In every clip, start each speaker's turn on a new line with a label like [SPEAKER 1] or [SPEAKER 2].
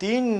[SPEAKER 1] 3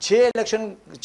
[SPEAKER 1] 6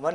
[SPEAKER 1] 1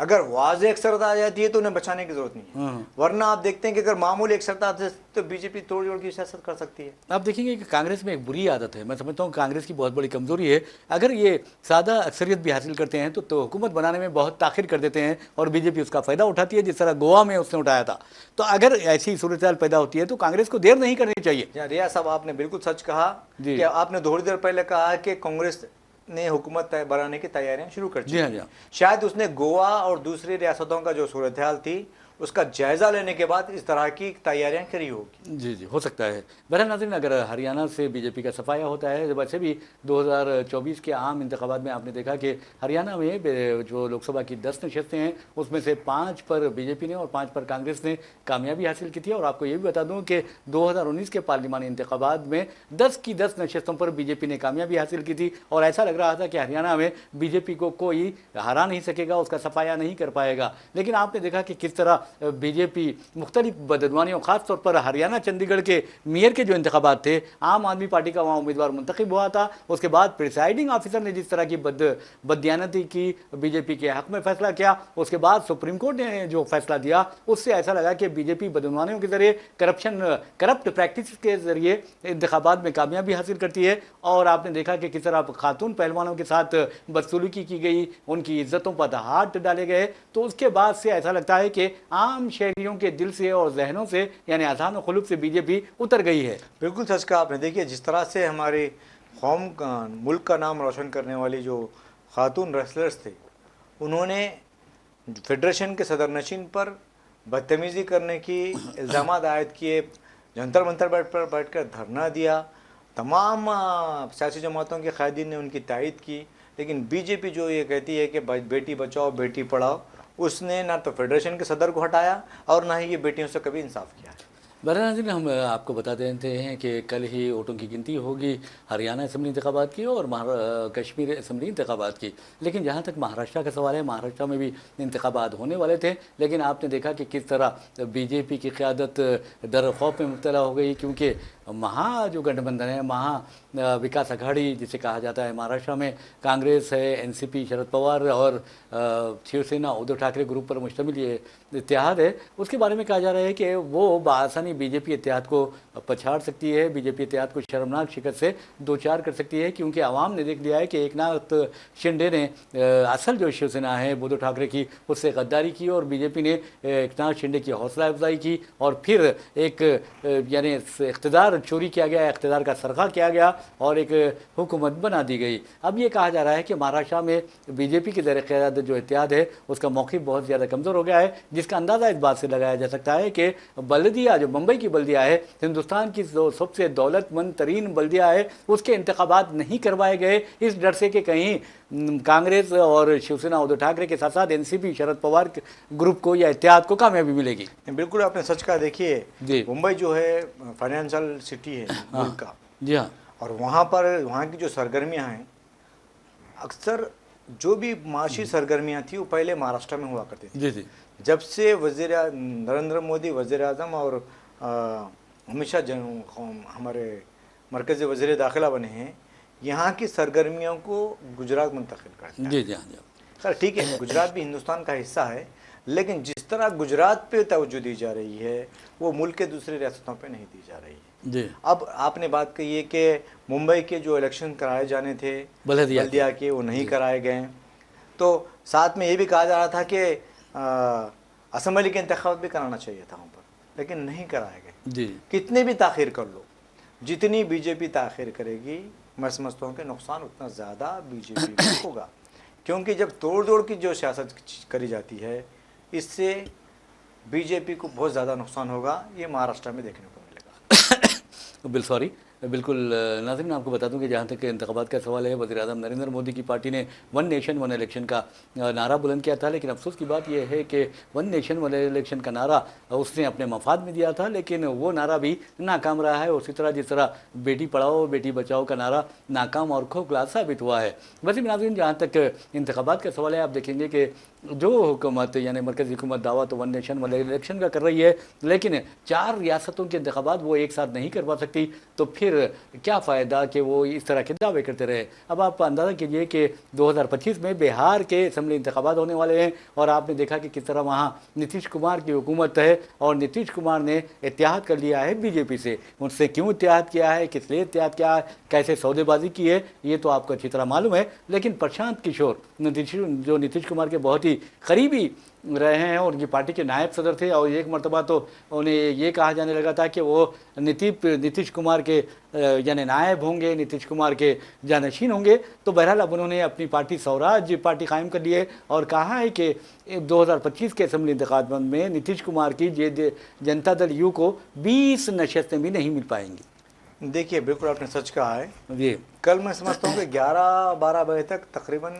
[SPEAKER 1] اگر واضح اکثریت آ جاتی ہے تو انہیں بچانے کی ضرورت نہیں ہے، ورنہ آپ دیکھتے ہیں کہ اگر معمولی اکثریت آتی ہے تو بی جے پی توڑ جوڑ کی سیاست کر سکتی ہے۔
[SPEAKER 2] آپ دیکھیں گے کہ کانگریس میں ایک بری عادت ہے، میں سمجھتا ہوں کانگریس کی بہت بڑی کمزوری ہے، اگر یہ سادہ اکثریت بھی حاصل کرتے ہیں تو حکومت بنانے میں بہت تاخیر کر دیتے ہیں اور بی جے پی اس کا فائدہ اٹھاتی ہے، جس طرح گوا میں اس نے اٹھایا تھا۔ تو اگر ایسی صورتحال پیدا ہوتی ہے تو کانگریس کو دیر نہیں کرنی چاہیے۔
[SPEAKER 1] ریاض صاحب آپ نے بالکل سچ کہا
[SPEAKER 2] جی
[SPEAKER 1] کہ آپ نے تھوڑی دیر پہلے کہا کہ کانگریس نے حکومت بنانے کی تیاریاں شروع کر دی۔
[SPEAKER 2] جی ہاں جی ہاں،
[SPEAKER 1] شاید اس نے گوا اور دوسری ریاستوں کا جو صورتحال تھی اس کا جائزہ لینے کے بعد اس طرح کی تیاریاں کری ہوگی۔
[SPEAKER 2] جی جی ہو سکتا ہے۔ بہرحال ناظرین، اگر ہریانہ سے بی جے پی کا صفایا ہوتا ہے، ویسے بھی 2024 کے عام انتخابات میں آپ نے دیکھا کہ ہریانہ میں جو لوک سبھا کی 10 نشستیں ہیں اس میں سے 5 پر بی جے پی نے اور 5 پر کانگریس نے کامیابی حاصل کی تھی، اور آپ کو یہ بھی بتا دوں کہ 2019 کے پارلیمانی انتخابات میں 10 کی 10 نشستوں پر بی جے پی نے کامیابی حاصل کی تھی، اور ایسا لگ رہا تھا کہ ہریانہ میں بی جے پی کو کوئی ہرا نہیں سکے گا، اس کا صفایا نہیں کر پائے گا۔ لیکن آپ نے دیکھا کہ کس طرح بی جے پی مختلف بدعنوانیوں، خاص طور پر ہریانہ چندی گڑھ کے میئر کے جو انتخابات تھے، عام آدمی پارٹی کا وہاں امیدوار منتخب ہوا تھا، اس کے بعد پریسائڈنگ آفیسر نے جس طرح کی بددیانتی کی بی جے پی کے حق میں فیصلہ کیا، اس کے بعد سپریم کورٹ نے جو فیصلہ دیا اس سے ایسا لگا کہ بی جے پی بدعنوانیوں کے ذریعے کرپٹ پریکٹس کے ذریعے انتخابات میں کامیابی حاصل کرتی ہے۔ اور آپ نے دیکھا کہ کس طرح خاتون پہلوانوں کے ساتھ بدسلوکی کی گئی، ان کی عزتوں پر ہاتھ ڈالے گئے، تو اس کے بعد سے ایسا لگتا ہے کہ عام شہریوں کے دل سے اور ذہنوں سے، یعنی اذہان و قلوب سے بی جے پی اتر گئی ہے۔
[SPEAKER 1] بالکل سچ کہا آپ نے۔ دیکھیے جس طرح سے ہمارے قوم کا، ملک کا نام روشن کرنے والی جو خاتون ریسلرز تھے، انہوں نے فیڈریشن کے صدر نشین پر بدتمیزی کرنے کی الزامات عائد کیے، جنتر منتر پر بیٹھ کر دھرنا دیا، تمام سیاسی جماعتوں کے قائدین نے ان کی تائید کی، لیکن بی جے پی جو یہ کہتی ہے کہ بیٹی بچاؤ بیٹی پڑھاؤ، اس نے نہ تو فیڈریشن کے صدر کو ہٹایا اور نہ ہی یہ بیٹیوں سے کبھی انصاف کیا ہے۔
[SPEAKER 2] بہرحال ہم آپ کو بتا دیتے ہیں کہ کل ہی ووٹوں کی گنتی ہوگی ہریانہ اسمبلی انتخابات کی اور کشمیر اسمبلی انتخابات کی، لیکن جہاں تک مہاراشٹر کا سوال ہے، مہاراشٹر میں بھی انتخابات ہونے والے تھے، لیکن آپ نے دیکھا کہ کس طرح بی جے پی کی قیادت در خوف میں مبتلا ہو گئی، کیونکہ جو گٹھ بندھن ہے، وکاس اگھاڑی جسے کہا جاتا ہے، مہاراشٹر میں کانگریس ہے، این سی پی شرد پوار اور شیو سینا ادھو ٹھاکرے گروپ پر مشتمل یہ اتحاد ہے، اس کے بارے میں کہا جا رہا ہے کہ وہ بآسانی بی جے پی اتحاد کو پچھاڑ سکتی ہے، بی جے پی اتحاد کو شرمناک شکست سے دوچار کر سکتی ہے، کیونکہ عوام نے دیکھ لیا ہے کہ ایکناتھ شنڈے نے اصل جو شیو سینا ہے ادھو ٹھاکرے کی، اس سے غداری کی، اور بی جے پی نے ایکناتھ شنڈے کی حوصلہ افزائی کی، اور پھر ایک یعنی اقتدار چوری کیا گیا، اقتدار کا سرقہ کیا گیا اور ایک حکومت بنا دی گئی۔ اب یہ کہا جا رہا ہے کہ مہاراشٹر میں بی جے پی کی زیر قیادت جو اتحاد ہے اس کا موقف بہت زیادہ کمزور ہو گیا ہے، جس کا اندازہ اس بات سے لگایا جا سکتا ہے کہ بلدیہ جو ممبئی کی بلدیہ ہے، ہندوستان کی سب سے دولت مند ترین بلدیہ ہے، اس کے انتخابات نہیں کروائے گئے، اس ڈر سے کہ کہیں کانگریس اور شیو سینا ادھو ٹھاکرے کے ساتھ ساتھ این سی پی شرد پوار گروپ کو یا اتحاد کو کامیابی ملے گی۔
[SPEAKER 1] بالکل آپ نے سچ کہا۔ دیکھیے
[SPEAKER 2] جی
[SPEAKER 1] ممبئی جو ہے فائنینشل سٹی ہے ملک کا،
[SPEAKER 2] جی ہاں
[SPEAKER 1] اور وہاں کی جو سرگرمیاں ہیں، اکثر جو بھی معاشی سرگرمیاں تھیں وہ پہلے مہاراشٹر میں ہوا کرتی تھیں۔
[SPEAKER 2] جی جی
[SPEAKER 1] جب سے نریندر مودی وزیر اعظم اور ہمیشہ ہمارے مرکزی وزیر داخلہ بنے ہیں، یہاں کی سرگرمیوں کو گجرات منتقل کر دیا۔
[SPEAKER 2] جی جی ہاں جی
[SPEAKER 1] خیر ٹھیک ہے، گجرات بھی ہندوستان کا حصہ ہے، لیکن جس طرح گجرات پہ توجہ دی جا رہی ہے وہ ملک کے دوسری ریاستوں پہ نہیں دی جا رہی ہے۔
[SPEAKER 2] جی
[SPEAKER 1] اب آپ نے بات کہی ہے کہ ممبئی کے جو الیکشن کرائے جانے تھے بلدیہ کے، وہ نہیں کرائے گئے، تو ساتھ میں یہ بھی کہا جا رہا تھا کہ اسمبلی کے انتخابات بھی کرانا چاہیے تھا وہاں پر، لیکن نہیں کرائے گئے۔
[SPEAKER 2] جی
[SPEAKER 1] کتنے بھی تاخیر کر لو، جتنی بی جے پی تاخیر کرے گی، میں سمجھتا ہوں کہ نقصان اتنا زیادہ بی جے پی کو ہوگا، کیونکہ جب توڑ دوڑ کی جو سیاست کری جاتی ہے اس سے بی جے پی کو بہت زیادہ نقصان ہوگا، یہ مہاراشٹر میں دیکھنے کو ملے گا۔
[SPEAKER 2] بالکل ناظرین، میں آپ کو بتا دوں کہ جہاں تک انتخابات کا سوال ہے، وزیر اعظم نریندر مودی کی پارٹی نے ون نیشن ون الیکشن کا نعرہ بلند کیا تھا، لیکن افسوس کی بات یہ ہے کہ ون نیشن ون الیکشن کا نعرہ اس نے اپنے مفاد میں دیا تھا، لیکن وہ نعرہ بھی ناکام رہا ہے، اسی طرح جس طرح بیٹی پڑھاؤ بیٹی بچاؤ کا نعرہ ناکام اور کھوکھلا ثابت ہوا ہے۔ ویسے ناظرین، جہاں تک انتخابات کا سوال ہے، آپ دیکھیں گے کہ جو حکومت یعنی مرکزی حکومت دعویٰ تو ون نیشن ون الیکشن کا کر رہی ہے، لیکن 4 ریاستوں کے انتخابات وہ ایک ساتھ نہیں کروا سکتی، تو پھر پھر کیا فائدہ کہ وہ اس طرح کے دعوے کرتے رہے. اب آپ اندازہ کیجئے کہ 2025 میں بہار کے اسمبلی انتخابات ہونے والے ہیں اور آپ نے دیکھا کہ کس طرح وہاں نتیش کمار کی حکومت ہے اور نتیش کمار نے اتحاد کر لیا ہے بی جے پی سے. ان سے کیوں اتحاد کیا ہے, کس لیے اتحاد کیا ہے, کیسے سودے بازی کی ہے, یہ تو آپ کو اچھی طرح معلوم ہے. لیکن پرشانت کشور جو نتیش کمار کے بہت ہی قریبی رہے ہیں اور ان کی پارٹی کے نائب صدر تھے, اور ایک مرتبہ تو انہیں یہ کہا جانے لگا تھا کہ وہ نتیش کمار کے یعنی نائب ہوں گے, نتیش کمار کے جانشین ہوں گے. تو بہرحال اب انہوں نے اپنی پارٹی سوراج پارٹی قائم کر لی ہے اور کہا ہے کہ 2025 کے اسمبلی انتخابات میں نتیش کمار کی جنتا دل یو کو 20 نشستیں بھی نہیں مل پائیں گی.
[SPEAKER 1] دیکھیے بالکل آپ نے سچ کہا ہے.
[SPEAKER 2] جی
[SPEAKER 1] کل میں سمجھتا ہوں کہ 11-12 بجے تک تقریباً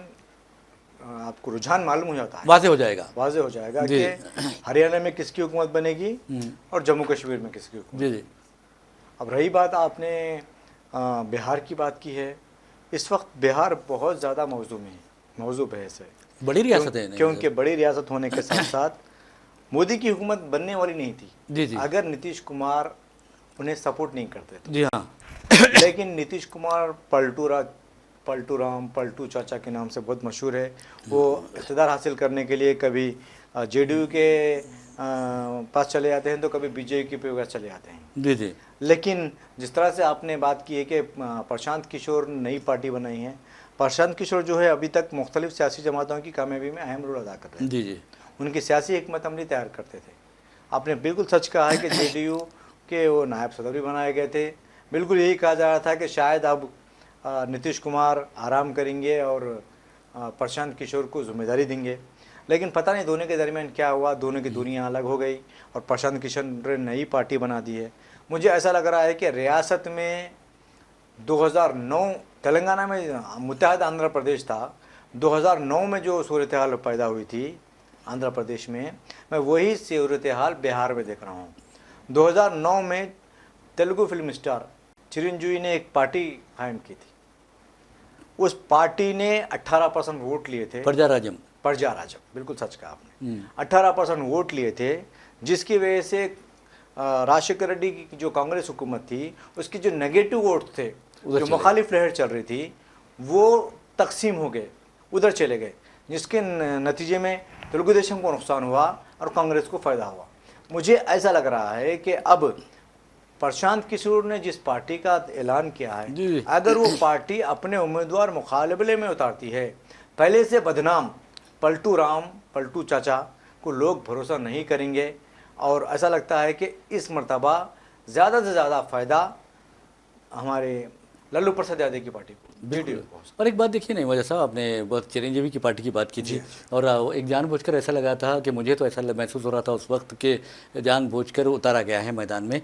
[SPEAKER 1] آپ کو رجحان معلوم ہو جاتا ہے,
[SPEAKER 2] واضح ہو جائے گا.
[SPEAKER 1] واضح ہو جائے گا کہ ہریانہ میں کس کی حکومت بنے گی اور جموں کشمیر میں کس کی حکومت.
[SPEAKER 2] جی جی.
[SPEAKER 1] اب رہی بات آپ نے بہار کی بات کی ہے, اس وقت بہار بہت زیادہ موضوع بحث ہے.
[SPEAKER 2] بڑی ریاست ہے
[SPEAKER 1] کیونکہ بڑی ریاست ہونے کے ساتھ ساتھ مودی کی حکومت بننے والی نہیں تھی
[SPEAKER 2] جی جی
[SPEAKER 1] اگر نتیش کمار انہیں سپورٹ نہیں کرتے تھے.
[SPEAKER 2] جی ہاں.
[SPEAKER 1] لیکن نتیش کمار پلٹو رام پلٹو چاچا کے نام سے بہت مشہور ہے. وہ اقتدار حاصل کرنے کے لیے کبھی جے ڈی یو کے پاس چلے جاتے ہیں تو کبھی بی جے پی کے پاس چلے جاتے ہیں.
[SPEAKER 2] جی جی.
[SPEAKER 1] لیکن جس طرح سے آپ نے بات کی ہے کہ پرشانت کشور نئی پارٹی بنائی ہے, پرشانت کشور جو ہے ابھی تک مختلف سیاسی جماعتوں کی کامیابی میں اہم رول ادا کر رہے ہیں.
[SPEAKER 2] جی جی.
[SPEAKER 1] ان کی سیاسی حکمت عملی تیار کرتے تھے. آپ نے بالکل سچ کہا ہے کہ جے ڈی یو کے وہ نائب صدر بھی بنائے گئے تھے. بالکل یہی کہا جا رہا تھا کہ شاید اب نتیش کمار آرام کریں گے اور پرشانت کشور کو ذمہ داری دیں گے. لیکن پتہ نہیں دونوں کے درمیان کیا ہوا, دونوں کی دنیا الگ ہو گئی اور پرشانت کشور نے نئی پارٹی بنا دی ہے. مجھے ایسا لگ رہا ہے کہ ریاست میں 2009 تلنگانہ میں متحدہ آندھرا پردیش تھا, 2009 میں جو صورتحال پیدا ہوئی تھی آندھرا پردیش میں وہی صورتحال بہار میں دیکھ رہا ہوں. 2009 میں تیلگو فلم اسٹار چرنجیوی نے ایک پارٹی قائم کی تھی. اس پارٹی نے 18% ووٹ لیے تھے. پرجا راجم, بالکل سچ کہا آپ نے. 18% ووٹ لیے تھے, جس کی وجہ سے راشیکر ریڈی کی جو کانگریس حکومت تھی اس کی جو نیگیٹو ووٹ تھے, جو مخالف لہر چل رہی تھی, وہ تقسیم ہو گئے, ادھر چلے گئے, جس کے نتیجے میں تلگو دیشم کو نقصان ہوا اور کانگریس کو فائدہ ہوا. مجھے ایسا لگ رہا ہے کہ اب پرشانت کشور نے جس پارٹی کا اعلان کیا ہے, اگر وہ پارٹی اپنے امیدوار مقابلے میں اتارتی ہے, پہلے سے بدنام پلٹو رام پلٹو چاچا کو لوگ بھروسہ نہیں کریں گے. اور ایسا لگتا ہے کہ اس مرتبہ زیادہ سے زیادہ فائدہ ہمارے للو پرساد یادو کی پارٹی کو.
[SPEAKER 2] اور ایک بات دیکھیے نا وجہ صاحب, آپ نے بہت چرنجیوی کی پارٹی کی بات کی تھی اور ایک جان بوجھ کر ایسا لگا تھا کہ مجھے تو ایسا محسوس ہو رہا تھا اس وقت کہ جان بوجھ کر اتارا گیا ہے میدان میں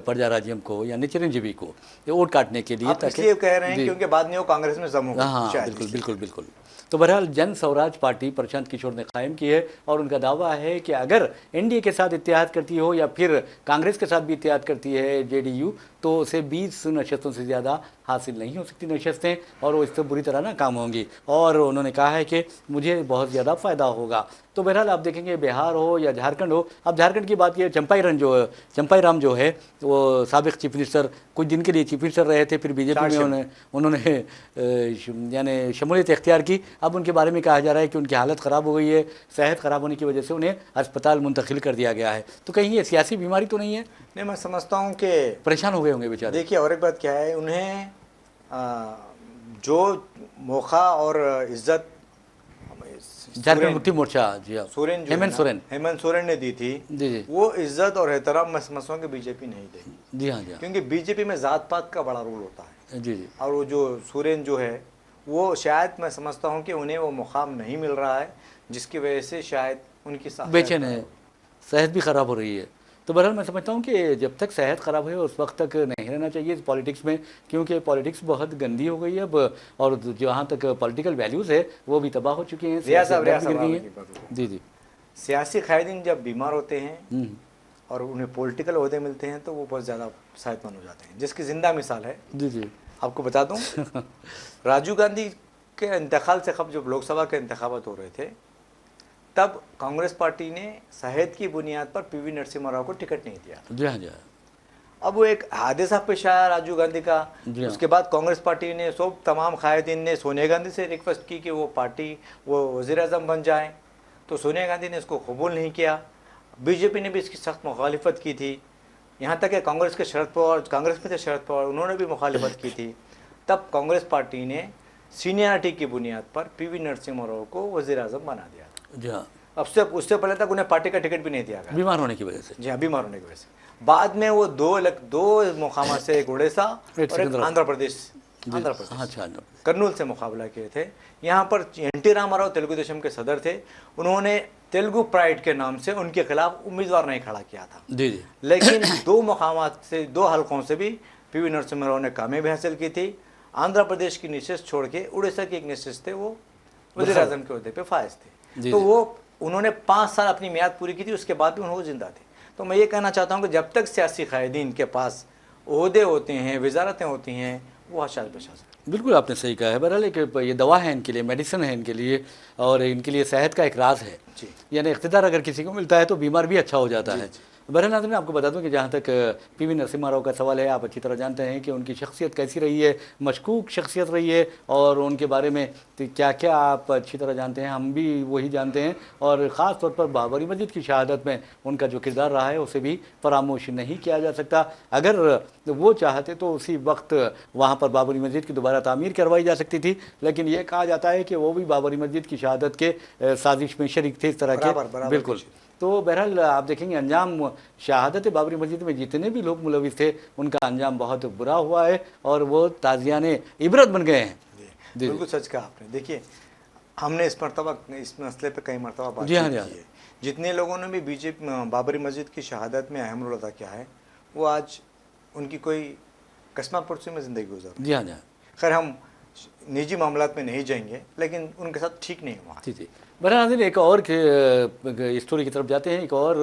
[SPEAKER 2] پرجا راجیم کو یعنی چرنجیوی کو ووٹ کاٹنے کے لیے.
[SPEAKER 1] آپ اس لیے کہہ رہے ہیں کیونکہ بعد میں وہ کانگریس میں ضم ہو گئے.
[SPEAKER 2] ہاں بالکل بالکل بالکل. تو بہرحال جن سوراج پارٹی پرشانت کشور نے قائم کی ہے اور ان کا دعویٰ ہے کہ اگر این ڈی اے کے ساتھ اتحاد کرتی ہو یا پھر کانگریس کے ساتھ بھی اتحاد کرتی ہے جے ڈی یو, تو اسے 20 نشستوں سے زیادہ حاصل نہیں ہو سکتی نشستیں اور وہ اس سے بری طرح ناکام ہوں گی. اور انہوں نے کہا ہے کہ مجھے بہت زیادہ فائدہ ہوگا. تو بہرحال آپ دیکھیں گے بہار ہو یا جھارکھنڈ ہو. اب جھارکھنڈ کی بات یہ چمپائی رام جو ہے وہ سابق چیف منسٹر, کچھ دن کے لیے چیف منسٹر رہے تھے, پھر بی جے پی میں انہوں نے یعنی شمولیت اختیار کی. اب ان کے بارے میں کہا جا رہا ہے کہ ان کی حالت خراب ہو گئی ہے, صحت خراب ہونے کی وجہ سے انہیں اسپتال منتقل کر دیا گیا ہے. تو کہیں یہ سیاسی بیماری تو نہیں ہے؟
[SPEAKER 1] نہیں, میں سمجھتا ہوں کہ
[SPEAKER 2] پریشان ہو گئے ہوں گے بیچارے.
[SPEAKER 1] دیکھیے اور ایک بات کیا ہے, انہیں جو موقع اور عزت
[SPEAKER 2] جھارکھنڈ مکتی مورچہ
[SPEAKER 1] ہیمنت سورین نے دی تھی, وہ عزت اور احترام میں سمجھتا ہوں کہ بی جے پی نہیں دے گی.
[SPEAKER 2] جی ہاں,
[SPEAKER 1] کیونکہ بی جے پی میں ذات پات کا بڑا رول ہوتا ہے.
[SPEAKER 2] جی جی.
[SPEAKER 1] اور وہ جو سورین جو ہے وہ شاید میں سمجھتا ہوں کہ انہیں وہ مقام نہیں مل رہا ہے, جس کی وجہ سے شاید ان کی
[SPEAKER 2] بے چین ہے, صحت بھی خراب ہو رہی ہے. تو بہرحال میں سمجھتا ہوں کہ جب تک صحت خراب ہے اس وقت تک نہیں رہنا چاہیے پالیٹکس میں, کیونکہ پالیٹکس بہت گندی ہو گئی ہے اب, اور جہاں تک پولیٹیکل ویلیوز ہے وہ بھی تباہ ہو چکی ہیں. جی جی.
[SPEAKER 1] سیاسی قائدین جب بیمار ہوتے ہیں اور انہیں پولیٹیکل عہدے ملتے ہیں تو وہ بہت زیادہ صحت مند ہو جاتے ہیں, جس کی زندہ مثال ہے.
[SPEAKER 2] جی جی.
[SPEAKER 1] آپ کو بتا دوں, راجیو گاندھی کے انتقال سے قبل جب لوک سبھا کے انتخابات ہو رہے تھے تب کانگریس پارٹی نے صحت کی بنیاد پر پی وی نرسمہا راؤ کو ٹکٹ نہیں دیا.
[SPEAKER 2] جی ہاں جی.
[SPEAKER 1] اب وہ ایک حادثہ پیش آیا راجیو گاندھی کا،
[SPEAKER 2] جی ہاں۔
[SPEAKER 1] اس کے بعد کانگریس پارٹی نے تمام قائدین نے سونیا گاندھی سے ریکویسٹ کی کہ وہ پارٹی وہ وزیر اعظم بن جائیں، تو سونیا گاندھی نے اس کو قبول نہیں کیا، بی جے پی نے بھی اس کی سخت مخالفت کی تھی، یہاں تک کہ کانگریس کے شرد پوار، کانگریس میں تھے شرد پوار، انہوں نے بھی مخالفت کی تھی، تب کانگریس پارٹی نے سینئرٹی کی بنیاد پر پی وی نرسمہا راؤ کو وزیر اعظم بنا دیا تھا۔
[SPEAKER 2] جی ہاں،
[SPEAKER 1] اس سے پہلے تک انہیں پارٹی کا ٹکٹ بھی نہیں دیا گیا،
[SPEAKER 2] بیمار ہونے کی وجہ سے۔
[SPEAKER 1] جی ہاں، بیمار ہونے کی وجہ سے۔ بعد میں وہ دو مقامات سے، ایک اڑیسہ اور ایک آندھرا پردیش،
[SPEAKER 2] اچھا،
[SPEAKER 1] کرنول سے مقابلہ کیے تھے۔ یہاں پر این ٹی راما راؤ تیلگو دیشم کے صدر تھے، انہوں نے تیلگو پرائڈ کے نام سے ان کے خلاف امیدوار نہیں کھڑا کیا تھا،
[SPEAKER 2] جی جی،
[SPEAKER 1] لیکن دو مقامات سے، دو حلقوں سے بھی پی وی نرسمہا راؤ نے کامیابی حاصل کی تھی۔ آندھرا پردیش کی نشست چھوڑ کے اڑیسہ کی ایک نشست تھے، وہ وزیر اعظم کے عہدے پہ فائز تھے، تو وہ انہوں نے 5 سال اپنی میعاد پوری کی تھی، اس کے بعد بھی انہوں زندہ تھے۔ تو میں یہ کہنا چاہتا ہوں کہ جب تک سیاسی قائدین کے پاس عہدے ہوتے ہیں، وزارتیں ہوتی ہیں، وہ حشر پیش آ سکتے ہیں۔
[SPEAKER 2] بالکل آپ نے صحیح کہا ہے۔ بہرحال کہ یہ دوا ہے ان کے لیے، میڈیسن ہے ان کے لیے، اور ان کے لیے صحت کا ایک راز ہے،
[SPEAKER 1] جی،
[SPEAKER 2] یعنی اقتدار اگر کسی کو ملتا ہے تو بیمار بھی اچھا ہو جاتا ہے۔ بہرحال ناظرین، آپ کو بتا دوں کہ جہاں تک پی وی نرسمہا راؤ کا سوال ہے، آپ اچھی طرح جانتے ہیں کہ ان کی شخصیت کیسی رہی ہے، مشکوک شخصیت رہی ہے، اور ان کے بارے میں کیا کیا آپ اچھی طرح جانتے ہیں، ہم بھی وہی جانتے ہیں، اور خاص طور پر بابری مسجد کی شہادت میں ان کا جو کردار رہا ہے اسے بھی فراموش نہیں کیا جا سکتا۔ اگر وہ چاہتے تو اسی وقت وہاں پر بابری مسجد کی دوبارہ تعمیر کروائی جا سکتی تھی، لیکن یہ کہا جاتا ہے کہ وہ بھی بابری مسجد کی شہادت کے سازش میں شریک تھے، اس طرح کے۔ بالکل۔ تو بہرحال آپ دیکھیں گے انجام شہادت بابری مسجد میں جتنے بھی لوگ ملوث تھے ان کا انجام بہت برا ہوا ہے، اور وہ تازیان عبرت بن گئے ہیں۔
[SPEAKER 1] بالکل سچ کہا آپ نے۔ دیکھیے، ہم نے اس مرتبہ اس مسئلے پہ کئی مرتبہ بات
[SPEAKER 2] جی ہاں،
[SPEAKER 1] کی ہے، جتنے لوگوں نے بھی بابری مسجد کی شہادت میں اہم رول ادا کیا ہے، وہ آج ان کی کوئی قسمہ پرسی میں زندگی گزر رہی ہے۔
[SPEAKER 2] جی ہاں، جی ہاں۔
[SPEAKER 1] خیر، ہم نجی معاملات میں نہیں جائیں گے، لیکن ان کے ساتھ ٹھیک نہیں ہوا۔
[SPEAKER 2] جی جی، بہرحال ایک اور اسٹوری کی طرف جاتے ہیں، ایک اور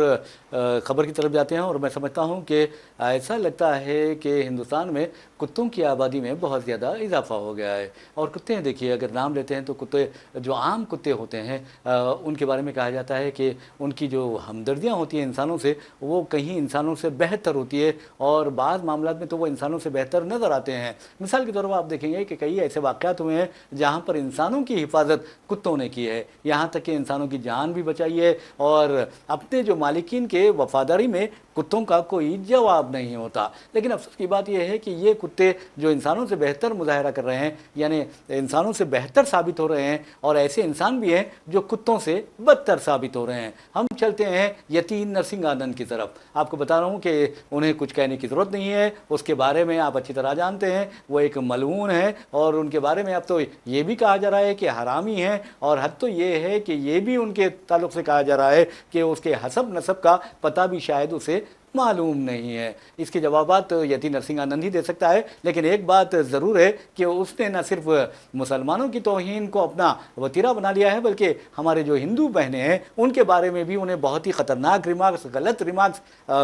[SPEAKER 2] خبر کی طرف جاتے ہیں، اور میں سمجھتا ہوں کہ ایسا لگتا ہے کہ ہندوستان میں کتوں کی آبادی میں بہت زیادہ اضافہ ہو گیا ہے، اور کتے ہیں، دیکھیے اگر نام لیتے ہیں تو کتے جو عام کتے ہوتے ہیں ان کے بارے میں کہا جاتا ہے کہ ان کی جو ہمدردیاں ہوتی ہیں انسانوں سے، وہ کہیں انسانوں سے بہتر ہوتی ہے، اور بعض معاملات میں تو وہ انسانوں سے بہتر نظر آتے ہیں۔ مثال کے طور پر آپ دیکھیں گے کہ کئی ایسے واقعات ہوئے ہیں جہاں پر انسانوں کی حفاظت کتوں نے کی ہے، یہاں تک کہ انسانوں کی جان بھی بچائی ہے، اور اپنے جو مالکین کے وفاداری میں کتوں کا کوئی جواب نہیں ہوتا۔ لیکن افسوس کی بات یہ ہے کہ یہ کتے جو انسانوں سے بہتر مظاہرہ کر رہے ہیں، یعنی انسانوں سے بہتر ثابت ہو رہے ہیں، اور ایسے انسان بھی ہیں جو کتوں سے بدتر ثابت ہو رہے ہیں۔ ہم چلتے ہیں یتین نرسنگھانند کی طرف۔ آپ کو بتا رہا ہوں کہ انہیں کچھ کہنے کی ضرورت نہیں ہے، اس کے بارے میں آپ اچھی طرح جانتے ہیں، وہ ایک ملعون ہے، اور ان کے بارے میں اب تو یہ بھی کہا جا رہا ہے کہ حرامی ہیں، اور حد تو یہ ہے کہ یہ بھی ان کے تعلق سے کہا جا رہا ہے کہ اس کے حسب نسب کا پتہ بھی شاید اسے معلوم نہیں ہے۔ اس کے جوابات یتین نرسنگھانند ہی دے سکتا ہے، لیکن ایک بات ضرور ہے کہ اس نے نہ صرف مسلمانوں کی توہین کو اپنا وتیرہ بنا لیا ہے، بلکہ ہمارے جو ہندو بہنیں ہیں ان کے بارے میں بھی انہیں بہت ہی خطرناک ریمارکس، غلط ریمارکس،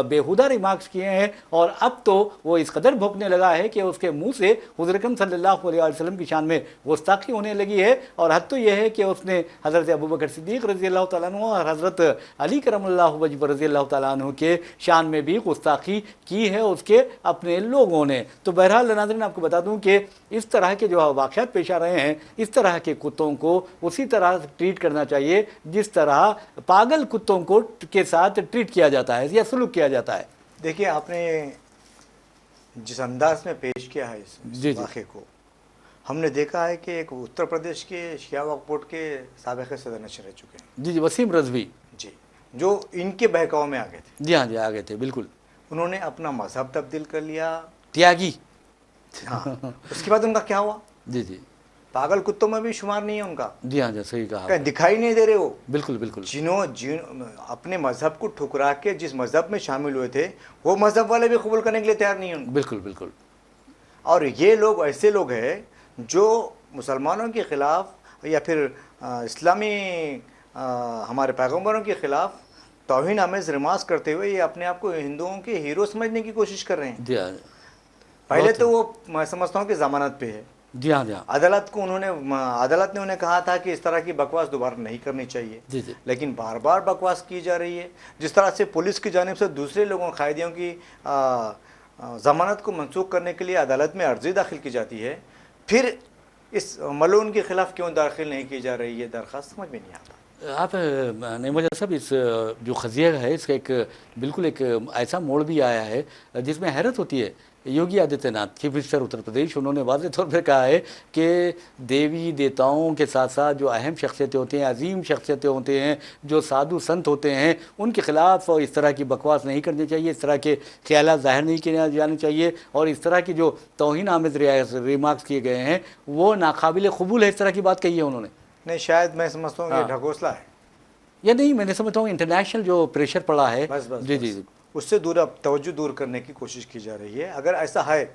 [SPEAKER 2] بیہودہ ریمارکس کیے ہیں، اور اب تو وہ اس قدر بھونکنے لگا ہے کہ اس کے منہ سے حضور اکرم صلی اللہ علیہ وسلم کی شان میں گستاخی ہونے لگی ہے، اور حد تو یہ ہے کہ اس نے حضرت ابوبکر صدیق رضی اللہ تعالیٰ عنہ اور حضرت علی کرم اللہ وجہ رضی اللہ تعالیٰ عنہ کے شان میں بھی گستاخی کی ہے اس کے اپنے لوگوں نے۔ تو بہرحال ناظرین، آپ کو بتا دوں کہ اس طرح کے جو واقعات پیش آ رہے ہیں، اس طرح کے کتوں کو اسی طرح ٹریٹ کرنا چاہیے جس طرح پاگل کتوں کو کے ساتھ ٹریٹ کیا جاتا ہے یا سلوک کیا جاتا ہے۔
[SPEAKER 1] دیکھیے، آپ نے جس انداز میں پیش کیا ہے اس واقعے کو، ہم نے دیکھا ہے کہ ایک اتر پردیش کے شیعہ وقف بورڈ کے سابق صدر نشین رہ چکے ہیں،
[SPEAKER 2] جی جی، وسیم رضوی
[SPEAKER 1] جی، جو ان کے بہکاؤ میں آ گئے تھے۔
[SPEAKER 2] جی ہاں، جی آ گئے تھے، بالکل۔
[SPEAKER 1] انہوں نے اپنا مذہب تبدیل کر لیا،
[SPEAKER 2] تیاگی۔
[SPEAKER 1] ہاں، اس کے بعد ان کا کیا ہوا؟
[SPEAKER 2] جی جی،
[SPEAKER 1] پاگل کتوں میں بھی شمار نہیں ہے ان کا،
[SPEAKER 2] جی ہاں، جی صحیح کہا،
[SPEAKER 1] کہیں دکھائی نہیں دے رہے وہ۔
[SPEAKER 2] بالکل بالکل،
[SPEAKER 1] جنہوں اپنے مذہب کو ٹھکرا کے جس مذہب میں شامل ہوئے تھے، وہ مذہب والے بھی قبول کرنے کے لیے تیار نہیں ہیں ان کو۔
[SPEAKER 2] بالکل بالکل،
[SPEAKER 1] اور یہ لوگ ایسے لوگ ہیں جو مسلمانوں کے خلاف یا پھر اسلامی ہمارے پیغمبروں کے خلاف توہین آمیز ریمارکس کرتے ہوئے یہ اپنے آپ کو ہندوؤں کے ہیرو سمجھنے کی کوشش کر رہے ہیں۔
[SPEAKER 2] جی ہاں،
[SPEAKER 1] پہلے تو وہ میں سمجھتا ہوں کہ ضمانت پہ ہے،
[SPEAKER 2] جی ہاں، جی ہاں،
[SPEAKER 1] عدالت نے انہیں کہا تھا کہ اس طرح کی بکواس دوبارہ نہیں کرنی چاہیے،
[SPEAKER 2] جی جی،
[SPEAKER 1] لیکن بار بار بکواس کی جا رہی ہے۔ جس طرح سے پولیس کی جانب سے دوسرے لوگوں قائدیوں کی ضمانت کو منسوخ کرنے کے لیے عدالت میں عرضی داخل کی جاتی ہے، پھر اس ملعون کے خلاف کیوں داخل نہیں کی جا رہی ہے درخواست، سمجھ میں نہیں آتا۔
[SPEAKER 2] آپ نعیم صاحب، اس جو قضیہ ہے اس کا ایک بالکل ایک ایسا موڑ بھی آیا ہے جس میں حیرت ہوتی ہے۔ یوگی آدتیہ ناتھ چیف منسٹر اتر پردیش، انہوں نے واضح طور پر کہا ہے کہ دیوی دیوتاؤں کے ساتھ ساتھ جو اہم شخصیتیں ہوتی ہیں، عظیم شخصیتیں ہوتے ہیں، جو سادھو سنت ہوتے ہیں، ان کے خلاف اس طرح کی بکواس نہیں کرنی چاہیے، اس طرح کے خیالات ظاہر نہیں کیے جانے چاہیے، اور اس طرح کی جو توہین آمیز ریمارکس کیے گئے ہیں وہ ناقابل قبول ہے۔ اس طرح کی بات کہی ہے انہوں نے۔
[SPEAKER 1] نہیں، شاید میں سمجھتا ہوں یہ ڈھکوسلا ہے،
[SPEAKER 2] یا نہیں، میں نے سمجھتا ہوں انٹرنیشنل جو پریشر پڑا ہے،
[SPEAKER 1] بس
[SPEAKER 2] جی جی،
[SPEAKER 1] اس سے دور اب توجہ دور کرنے کی کوشش کی جا رہی ہے۔ اگر ایسا ہے،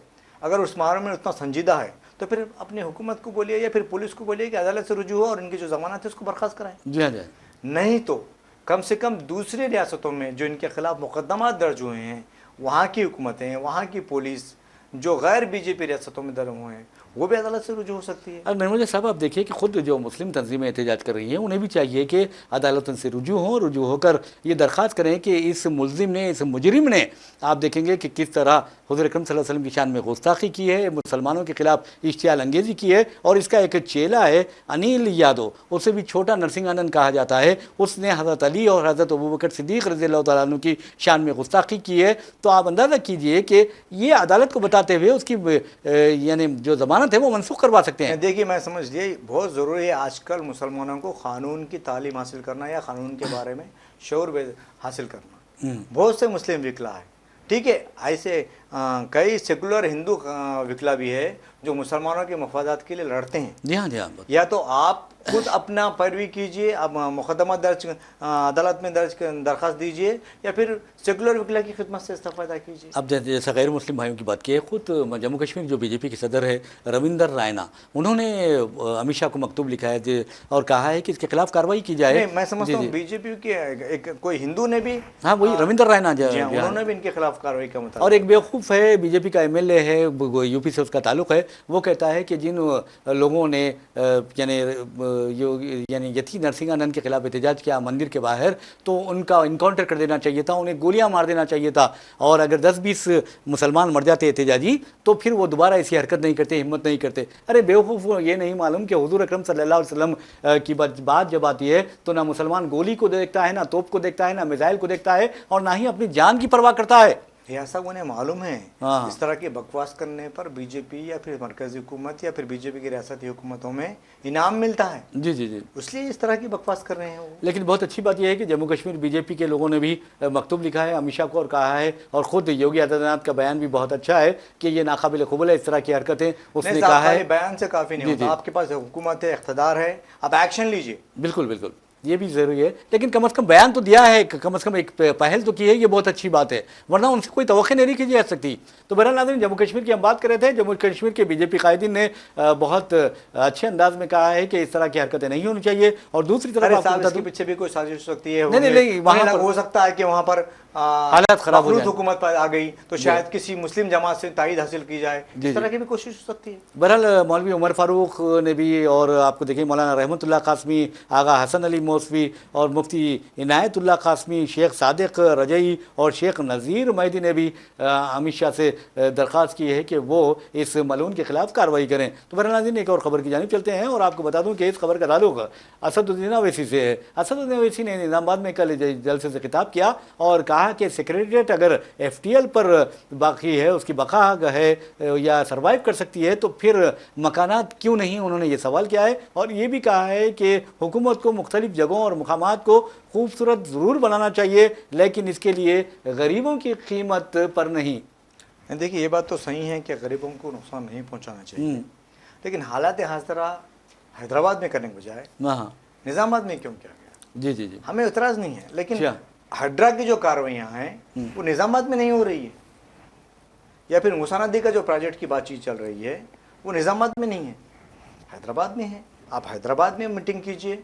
[SPEAKER 1] اگر اس معاملے میں اتنا سنجیدہ ہے تو پھر اپنی حکومت کو بولیے یا پھر پولیس کو بولیے کہ عدالت سے رجوع ہو اور ان کی جو ضمانت ہے اس کو برخاست کرائیں۔
[SPEAKER 2] جی ہاں جی،
[SPEAKER 1] نہیں تو کم سے کم دوسری ریاستوں میں جو ان کے خلاف مقدمات درج ہوئے ہیں، وہاں کی حکومتیں، وہاں کی پولیس جو غیر بی جے پی ریاستوں میں درج ہوئے ہیں، وہ بھی عدالت سے رجوع ہو سکتی ہے۔
[SPEAKER 2] اور نرملا صاحب، آپ دیکھیے کہ خود جو مسلم تنظیمیں احتجاج کر رہی ہیں انہیں بھی چاہیے کہ عدالتوں سے رجوع ہو کر یہ درخواست کریں کہ اس ملزم نے، اس مجرم نے، آپ دیکھیں گے کہ کس طرح حضور اکرم صلی اللہ علیہ وسلم کی شان میں گستاخی کی ہے، مسلمانوں کے خلاف اشتعال انگیزی کی ہے، اور اس کا ایک چیلا ہے انیل یادو، اسے بھی چھوٹا نرسنگ آنند کہا جاتا ہے، اس نے حضرت علی اور حضرت ابوبکر صدیق رضی اللہ تعالیٰ عنہ کی شان میں گستاخی کی ہے۔ تو آپ اندازہ کیجئے کہ یہ عدالت کو بتاتے ہوئے اس کی یعنی جو ضمانت ہے وہ منسوخ کروا سکتے ہیں۔
[SPEAKER 1] دیکھیے، میں سمجھ لیا بہت ضروری ہے آج کل مسلمانوں کو قانون کی تعلیم حاصل کرنا یا قانون کے بارے میں شعور حاصل کرنا۔ بہت سے مسلم وکلا ہے، ٹھیک ہے، ایسے کئی سیکولر ہندو وکلا بھی ہے جو مسلمانوں کے مفادات کے لیے لڑتے ہیں۔
[SPEAKER 2] جی ہاں جی ہاں،
[SPEAKER 1] یا تو آپ خود اپنا پیروی کیجئے، اب مقدمہ درج عدالت میں درخواست دیجئے، یا پھر سیکولر وکلا کی خدمت سے استفادہ کیجئے۔
[SPEAKER 2] اب جیسا غیر مسلم بھائیوں کی بات کی ہے، خود جموں کشمیر جو بی جے پی کے صدر ہے رویندر رائنا، انہوں نے امت شاہ کو مکتوب لکھا ہے اور کہا ہے کہ اس کے خلاف کارروائی کی جائے۔
[SPEAKER 1] میں سمجھتا ہوں بی جے پی کے کوئی ہندو نے بھی،
[SPEAKER 2] ہاں وہی رویندر رائنا،
[SPEAKER 1] انہوں نے بھی ان کے خلاف کارروائی کا مطالبہ۔
[SPEAKER 2] اور ایک بیوقوف ہے بی جے پی کا ایم ایل اے ہے، یو پی سے اس کا تعلق ہے، وہ کہتا ہے کہ جن لوگوں نے یعنی یتی نرسنگ آنند کے خلاف احتجاج کیا مندر کے باہر، تو ان کا انکاؤنٹر کر دینا چاہیے تھا، انہیں گولیاں مار دینا چاہیے تھا، اور اگر 10-20 مسلمان مر جاتے احتجاجی تو پھر وہ دوبارہ ایسی حرکت نہیں کرتے، ہمت نہیں کرتے۔ ارے بیوقوف، یہ نہیں معلوم کہ حضور اکرم صلی اللہ علیہ وسلم کی بات جب آتی ہے تو نہ مسلمان گولی کو دیکھتا ہے، نہ توپ کو دیکھتا ہے، نہ میزائل کو دیکھتا ہے، اور نہ ہی اپنی جان کی پرواہ کرتا ہے۔
[SPEAKER 1] ایسا انہیں معلوم ہے، اس طرح کی بکواس کرنے پر بی جے پی یا پھر مرکزی حکومت یا پھر بی جے پی کی ریاستی حکومتوں میں انعام ملتا ہے،
[SPEAKER 2] جی جی جی،
[SPEAKER 1] اس لیے اس طرح کی بکواس کر رہے ہیں وہ۔
[SPEAKER 2] لیکن بہت اچھی بات یہ ہے کہ جموں کشمیر بی جے پی کے لوگوں نے بھی مکتوب لکھا ہے امت شاہ کو اور کہا ہے، اور خود یوگی آدتیہ ناتھ کا بیان بھی بہت اچھا ہے کہ یہ ناقابل قبول ہے اس طرح کی حرکتیں، اس نے کہا ہے۔
[SPEAKER 1] بیان سے کافی نہیں ہوتا، آپ کے پاس حکومت ہے، اقتدار ہے، آپ ایکشن لیجئے۔
[SPEAKER 2] بالکل بالکل، یہ بھی ضروری ہے، لیکن کم از کم بیان تو دیا ہے، کم از کم ایک پہل تو کی ہے، یہ بہت اچھی بات ہے، ورنہ ان سے کوئی توقع نہیں کی جا سکتی۔ تو بہرحال ناظرین، جموں کشمیر کی ہم بات کر رہے تھے، جموں کشمیر کے بی جے پی قائدین نے بہت اچھے انداز میں کہا ہے کہ اس طرح کی حرکتیں نہیں ہونی چاہیے، اور دوسری طرف
[SPEAKER 1] اس کے پیچھے بھی کوئی سازش ہو سکتی ہے،
[SPEAKER 2] نہیں، وہاں پر
[SPEAKER 1] ہو سکتا ہے کہ وہاں پر
[SPEAKER 2] حالات خراب ہو جائیں،
[SPEAKER 1] حکومت پر آ گئی تو شاید کسی مسلم جماعت سے تائید حاصل کی جائے، اس طرح کی بھی کوشش ہو سکتی ہے۔
[SPEAKER 2] بہرحال مولوی عمر فاروق نے بھی، اور آپ کو دیکھیں مولانا رحمت اللہ قاسمی، آغا حسن علی موسوی، اور مفتی عنایت اللہ قاسمی، شیخ صادق رجعی اور شیخ نذیر مہدی نے بھی امت شاہ سے درخواست کی ہے کہ وہ اس ملعون کے خلاف کارروائی کریں۔ تو بہرحال ناظرین، ایک اور خبر کی جانب چلتے ہیں، اور آپ کو بتا دوں کہ اس خبر کا تعلق اسد الدین اویسی سے ہے۔ اسد الدین اویسی نے نظام آباد میں کل جلسے سے خطاب کیا اور کہا کہ سیکریٹریٹ اگر ایف ٹی ایل پر باقی ہے، اس کی بقا ہے یا سروائیو کر سکتی ہے، تو پھر مکانات کیوں نہیں، انہوں نے یہ سوال کیا ہے، اور یہ بھی کہا ہے کہ حکومت کو مختلف جگہوں اور مقامات کو خوبصورت ضرور بنانا چاہیے، لیکن اس کے لیے غریبوں کی قیمت پر نہیں۔
[SPEAKER 1] دیکھیے، یہ بات تو صحیح ہے کہ غریبوں کو نقصان نہیں پہنچانا چاہیے، لیکن حالات حاضرہ حیدرآباد میں کرنے کے بجائے نظام آباد میں کیوں کیا گیا؟
[SPEAKER 2] جی جی جی،
[SPEAKER 1] ہمیں اعتراض نہیں ہے، لیکن ہڈرا کی جو کارروائیاں ہیں وہ نظام آباد میں نہیں ہو رہی ہے، یا پھر موسیٰ ندی کا جو پروجیکٹ کی بات چیت چل رہی ہے وہ نظام آباد میں نہیں ہے، حیدرآباد میں ہے۔ آپ حیدرآباد میں میٹنگ کیجئے،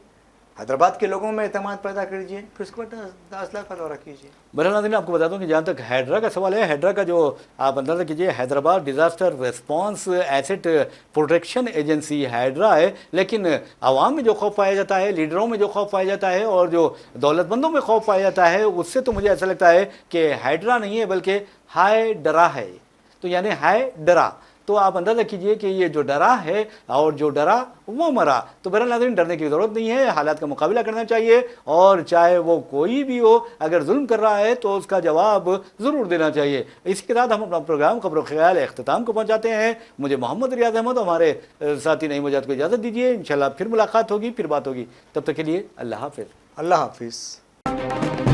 [SPEAKER 1] حیدرآباد کے لوگوں میں اعتماد پیدا کیجئے، پھر اس کے بعد اضلاع کا دورہ کیجئے۔
[SPEAKER 2] بہرحال ناظرین، آپ کو بتا دوں کہ جہاں تک ہیڈرا کا سوال ہے، ہیڈرا کا جو آپ اندازہ کیجئے، Hyderabad disaster response asset protection agency HYDRAA ہے، لیکن عوام میں جو خوف پایا جاتا ہے، لیڈروں میں جو خوف پایا جاتا ہے، اور جو دولت مندوں میں خوف پایا جاتا ہے، اس سے تو مجھے ایسا لگتا ہے کہ ہیڈرا نہیں ہے بلکہ ہائے ڈرا ہے۔ تو یعنی ہے ڈرا. تو آپ اندازہ کیجئے کہ یہ جو ڈرا ہے اور جو ڈرا وہ مرا. تو بہرحال ناظرین ڈرنے کی ضرورت نہیں ہے, حالات کا مقابلہ کرنا چاہیے, اور چاہے وہ کوئی بھی ہو اگر ظلم کر رہا ہے تو اس کا جواب ضرور دینا چاہیے. اسی کے ساتھ ہم اپنا پروگرام خبر و خیال اختتام کو پہنچاتے ہیں. مجھے محمد ریاض احمد ہمارے ساتھی نعیم وجاد کو اجازت دیجیے. انشاءاللہ پھر ملاقات ہوگی, پھر بات ہوگی. تب تک کے لیے اللہ حافظ.
[SPEAKER 1] اللہ حافظ.